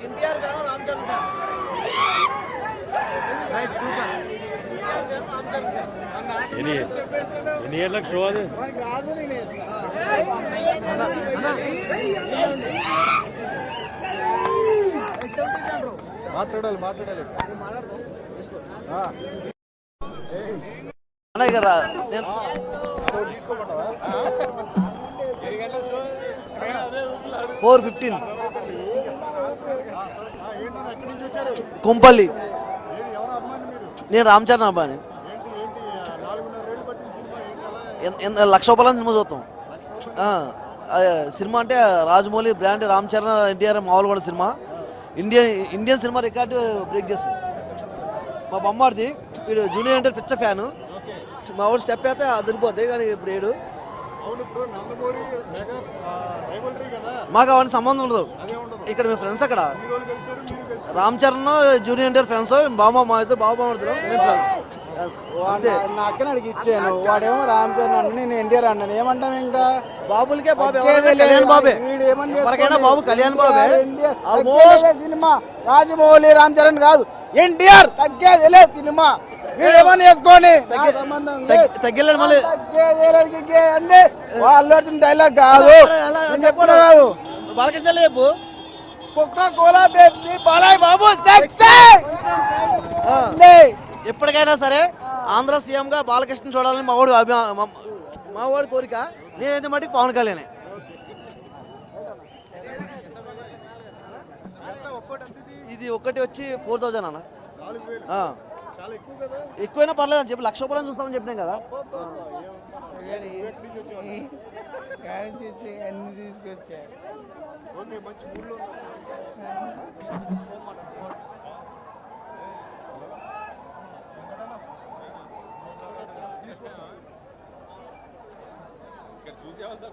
ఎన్టీఆర్ గారు రామ్ చరణ్ గారు ఎన్ని గంటలకు షో అది? మాట్లాడాలి తీసుకోమంటావా? 4:15 కుంపల్లి. నేను రామ్ చరణ్ అబ్బాని. 1,00,000 రూపాయల సినిమా చూస్తాం. సినిమా అంటే రాజమౌళి బ్రాండ్, రామ్ చరణ్ ఎన్టీఆర్ మామూలు కూడా cinema Indian cinema record break చేస్తుంది. మా బొమ్మాడిది వీడు జూనియర్ ఎన్టీఆర్ పిచ్చ ఫ్యాను. మా వాడు స్టెప్ అయితే అదిరిపోద్ది, కానీ ఇప్పుడు ఏడు మాకు అవన్నీ సంబంధం ఉండదు. ఇక్కడ మేము ఫ్రెండ్స్. అక్కడ రామ్ చరణ్ జూనియర్ ఎన్టీఆర్ ఫ్రెండ్స్. మా ఇద్దరు బాబు అక్కనే అడిగి ఇచ్చాను. వాడేమో రామ్ చరణ్ అన్న, నేను ఎన్టీఆర్ అన్నాను. ఏమంటాం ఇంకా? బాబులకే బాబు, కళ్యాణ్ బాబే. బాబు కళ్యాణ్ బాబే. సినిమా రాజమౌళి రామ్ చరణ్ కాదు, ఎన్టీఆర్. తగ్గేదిలే సినిమా. వీడేమని వేసుకొని తగ్గలేదు. మళ్ళీ అంతే. అల్లు అర్జున్ డైలాగ్ కాదు, చెప్పడం కాదు. బాలకృష్ణ చెప్పు. Coca Cola Pepsi Balayya Babu ఎప్పటికైనా సరే ఆంధ్ర సీఎం గా బాలకృష్ణ చూడాలని మా వాడి కోరిక. నేనైతే మటుకు పవన్ కళ్యాణ్. ఇది ఒకటి వచ్చి 4,000 అన్న. ఎక్కువైనా పర్లేదు అని చెప్పి 1,00,000 రూపాయలు చూస్తామని చెప్పినాం కదా. అన్ని తీసుకొచ్చా.